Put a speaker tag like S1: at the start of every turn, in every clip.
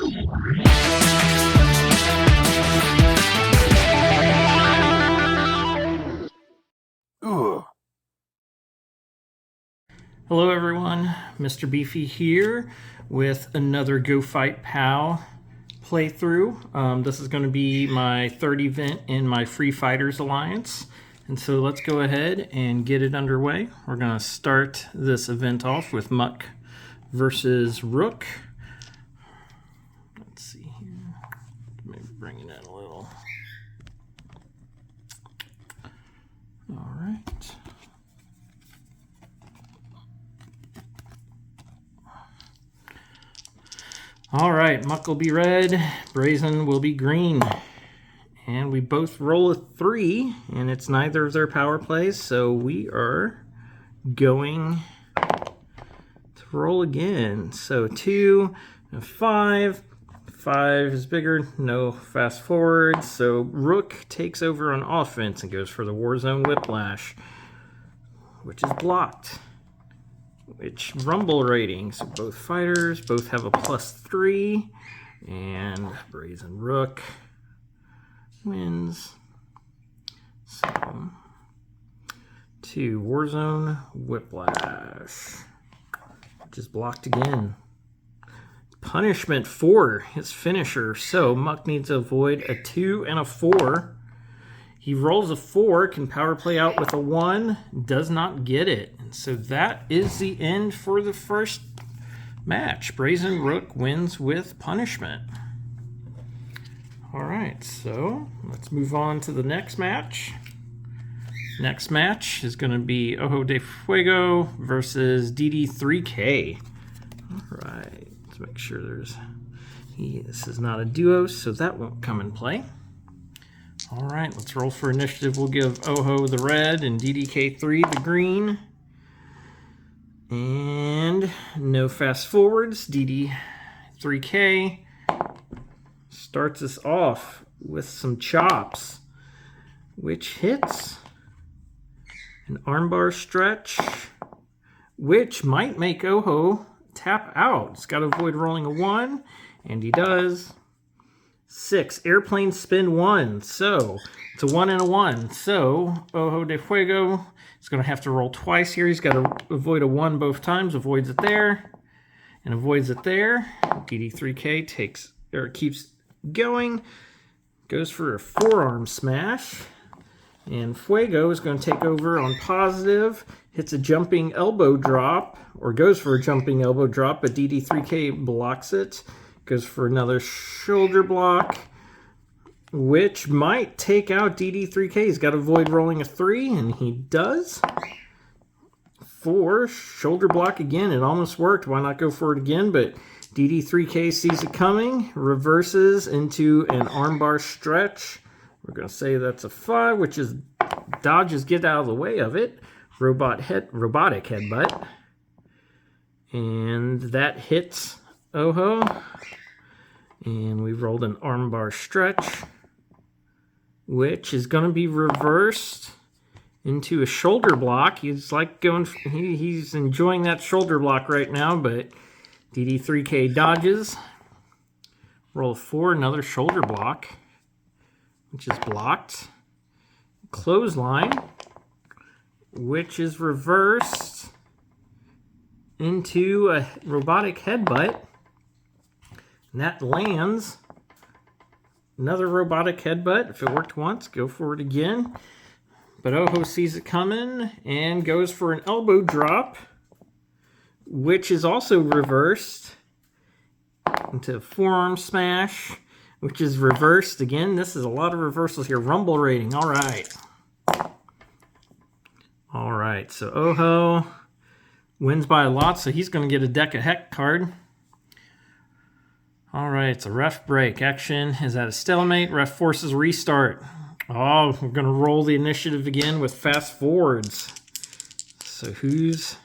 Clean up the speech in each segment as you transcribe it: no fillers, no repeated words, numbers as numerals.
S1: Ugh. Hello everyone, Mr. Beefy here with another Go.Fight.Pow playthrough. This is going to be my third event in my Free Fighters Alliance. And so let's go ahead and get it underway. We're going to start this event off with Muck versus Rook. Let's see here. Maybe bring it in a little. All right. All right, Muck will be red, Brazen will be green. And we both roll a 3, and it's neither of their power plays, so we are going to roll again. So 2 and 5. 5 is bigger, no fast forward. So Rook takes over on offense and goes for the Warzone Whiplash, which is blocked. Which rumble rating, so both fighters both have a +3, and Brazen Rook wins. So 2 Warzone Whiplash, which is blocked again. Punishment 4, his finisher. So Muck needs to avoid a 2 and a 4. He rolls a 4, can power play out with a 1, does not get it. And so that is the end for the first match. Brazen Rook wins with punishment. All right, so let's move on to the next match. Next match is going to be Ojo de Fuego versus DD3K. All right, let's make sure this is not a duo, so that won't come in play. All right, let's roll for initiative. We'll give Ojo the red and DDK3 the green. And no fast forwards. DD3K starts us off with some chops, which hits an armbar stretch, which might make Ojo tap out. It's got to avoid rolling a 1, and he does. 6, airplane spin 1, so it's a 1 and a 1. So Ojo de Fuego is going to have to roll twice here. He's got to avoid a 1 both times, avoids it there, and avoids it there. DD3K keeps going, goes for a forearm smash, and Fuego is going to take over on positive, hits a jumping elbow drop, or goes for a jumping elbow drop, but DD3K blocks it. Goes for another shoulder block, which might take out DD3K. He's got to avoid rolling a 3, and he does. 4, shoulder block again. It almost worked. Why not go for it again? But DD3K sees it coming, reverses into an armbar stretch. We're going to say that's a 5, which is dodges, get out of the way of it. Robotic headbutt. And that hits Ojo. And we rolled an armbar stretch, which is going to be reversed into a shoulder block. He's enjoying that shoulder block right now, but DD3K dodges. Roll a 4, another shoulder block, which is blocked. Clothesline, which is reversed into a robotic headbutt. And that lands. Another robotic headbutt. If it worked once, go for it again. But Ojo sees it coming and goes for an elbow drop, which is also reversed into a forearm smash, which is reversed again. This is a lot of reversals here. Rumble rating. All right. All right. So Ojo wins by a lot, so he's going to get a Deck of Heck card. All right, it's a ref break. Action is at a stalemate. Ref forces restart. Oh, we're going to roll the initiative again with fast forwards. So who's...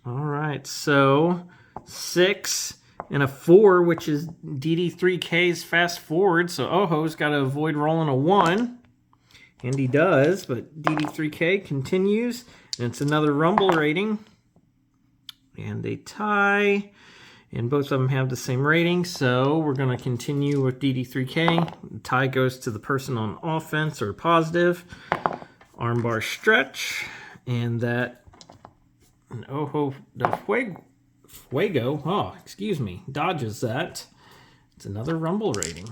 S1: All right, so 6 and a 4, which is DD3K's fast forward. So Ojo's got to avoid rolling a 1. And he does, but DD3K continues. And it's another rumble rating. And they tie. And both of them have the same rating, so we're going to continue with DD3K. The tie goes to the person on offense or positive. Armbar stretch. And that Ojo de Fuego, dodges that. It's another Rumble rating.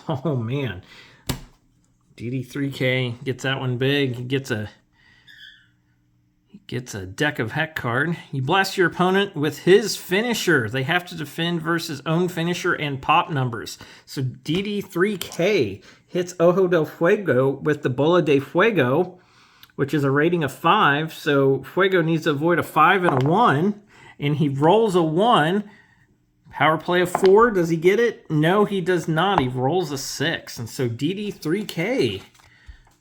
S1: Oh, man. DD3K gets that one big. He gets a deck of heck card. You blast your opponent with his finisher. They have to defend versus own finisher and pop numbers. So DD3K hits Ojo del Fuego with the Bola de Fuego, which is a rating of 5. So Fuego needs to avoid a 5 and a 1. And he rolls a 1. Power play of 4. Does he get it? No, he does not. He rolls a 6. And so DD3K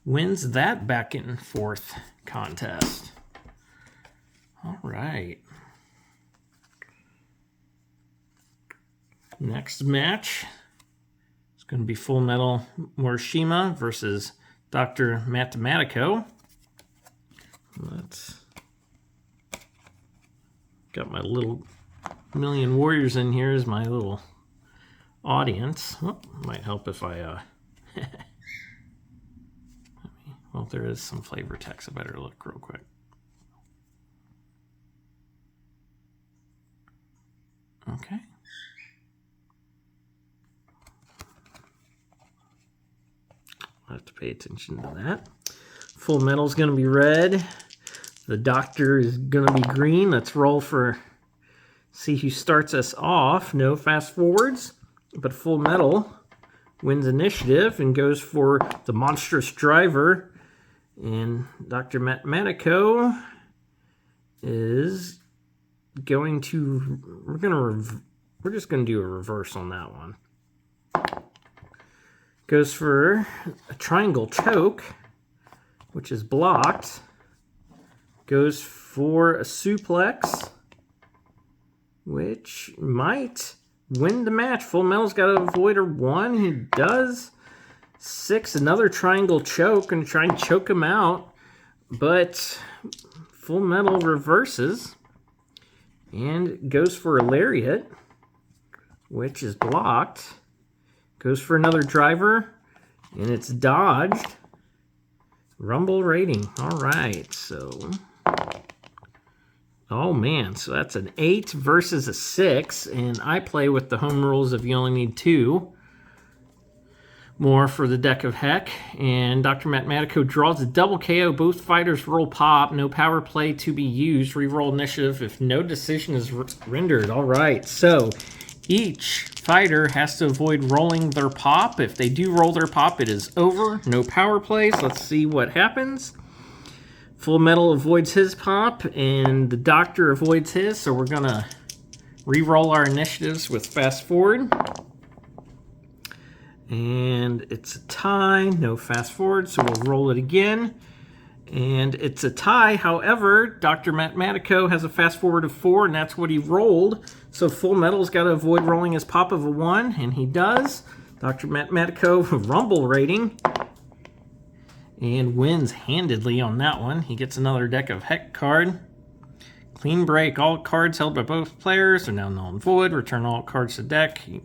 S1: wins that back and forth contest. All right. Next match is going to be Full Metal Morishima versus Dr. Mathematico. Let's got my little million warriors in here as my little audience. Oh, might help if I well, there is some flavor text. I better look real quick. Okay. I have to pay attention to that. Full Metal is going to be red. The Doctor is going to be green. Let's roll for, see who starts us off. No fast forwards, but Full Metal wins initiative and goes for the monstrous driver. And Dr. Mathematico is going to, we're just going to do a reverse on that one. Goes for a triangle choke, which is blocked. Goes for a suplex, which might win the match. Full Metal's got to avoid a 1. He does. 6, another triangle choke. Going to try and choke him out. But Full Metal reverses and goes for a lariat, which is blocked. Goes for another driver, and it's dodged. Rumble rating. All right, so... oh, man, so that's an 8 versus a 6, and I play with the home rules of you only need 2 more for the deck of heck. And Dr. Mathematico draws a double KO. Both fighters roll pop. No power play to be used. Reroll initiative if no decision is rendered. All right, so each fighter has to avoid rolling their pop. If they do roll their pop, it is over. No power plays. Let's see what happens. Full Metal avoids his pop, and the Doctor avoids his, so we're going to re-roll our initiatives with fast forward. And it's a tie, no fast forward, so we'll roll it again. And it's a tie. However, Dr. Mathematico has a fast forward of 4, and that's what he rolled. So Full Metal's got to avoid rolling his pop of a 1, and he does. Dr. Mathematico, rumble rating, and wins handedly on that one. He gets another deck of heck card. Clean break. All cards held by both players are now null and void. Return all cards to deck. You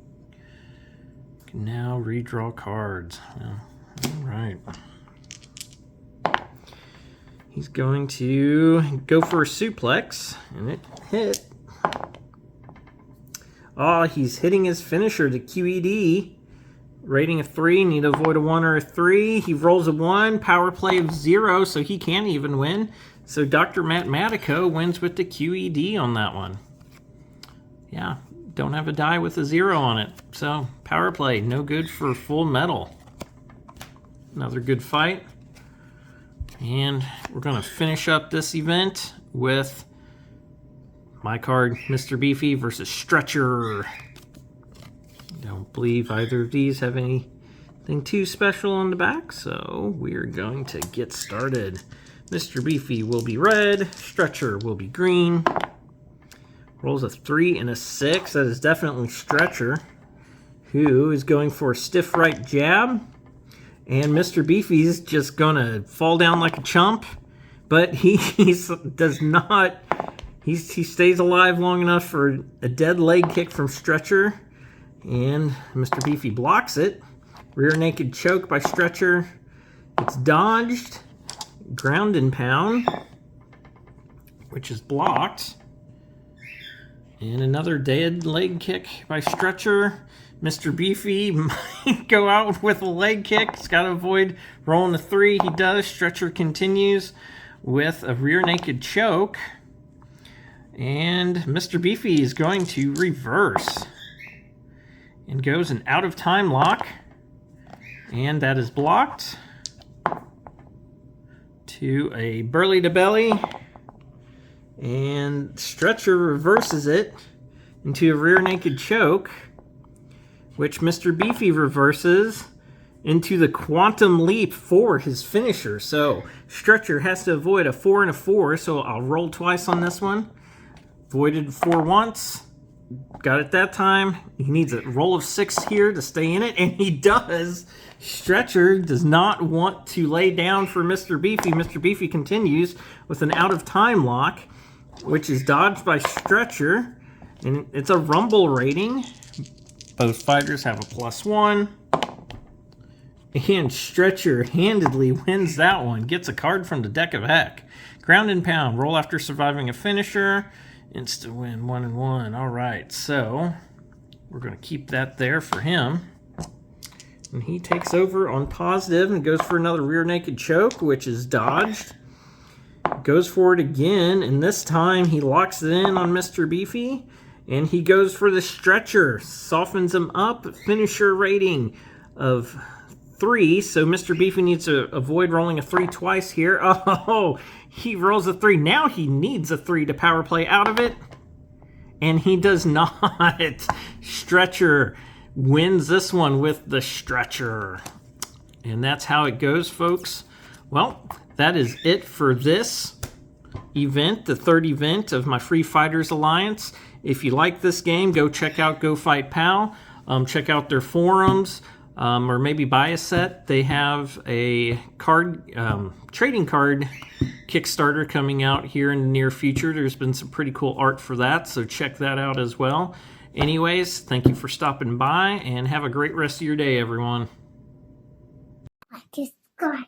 S1: can now redraw cards. Well, all right. He's going to go for a suplex, and it hit. Oh, he's hitting his finisher, the QED. Rating of 3, need to avoid a 1 or a 3. He rolls a 1, power play of 0, so he can't even win. So Dr. Mathematico wins with the QED on that one. Yeah, don't have a die with a 0 on it. So power play, no good for Full Metal. Another good fight. And we're going to finish up this event with my card, Mr. Beefy versus Stretcher. Don't believe either of these have anything too special on the back, so we're going to get started. Mr. Beefy will be red, Stretcher will be green. Rolls a 3 and a 6. That is definitely Stretcher, who is going for a stiff right jab. And Mr. Beefy's just going to fall down like a chump, but he does not He stays alive long enough for a dead leg kick from Stretcher, and Mr. Beefy blocks it. Rear naked choke by Stretcher. It's dodged. Ground and pound, which is blocked. And another dead leg kick by Stretcher. Mr. Beefy might go out with a leg kick. He's got to avoid rolling a 3. He does. Stretcher continues with a rear naked choke. And Mr. Beefy is going to reverse. And goes an out of time lock. And that is blocked. To a burly to belly. And Stretcher reverses it into a rear naked choke, which Mr. Beefy reverses into the quantum leap for his finisher. So Stretcher has to avoid a 4 and a 4, so I'll roll twice on this one. Avoided 4 once. Got it that time. He needs a roll of 6 here to stay in it, and he does. Stretcher does not want to lay down for Mr. Beefy. Mr. Beefy continues with an out of time lock, which is dodged by Stretcher, and it's a rumble rating. Both fighters have a +1, and Stretcher handedly wins that one. Gets a card from the deck of heck. Ground and pound, roll after surviving a finisher, insta win 1 and 1. All right, so we're going to keep that there for him. And he takes over on positive and goes for another rear naked choke, which is dodged. Goes for it again, and this time he locks it in on Mr. Beefy, and he goes for the Stretcher. Softens him up. Finisher rating of 3, so Mr. Beefy needs to avoid rolling a 3 twice here. Oh, he rolls a 3. Now he needs a 3 to power play out of it, and he does not. Stretcher wins this one with the Stretcher. And that's how it goes, folks. Well, that is it for this event, the third event of my Free Fighters Alliance. If you like this game, go check out Go.Fight.Pow. Check out their forums, or maybe buy a set. They have a card trading card Kickstarter coming out here in the near future. There's been some pretty cool art for that, so check that out as well. Anyways, thank you for stopping by, and have a great rest of your day, everyone.
S2: Subscribe.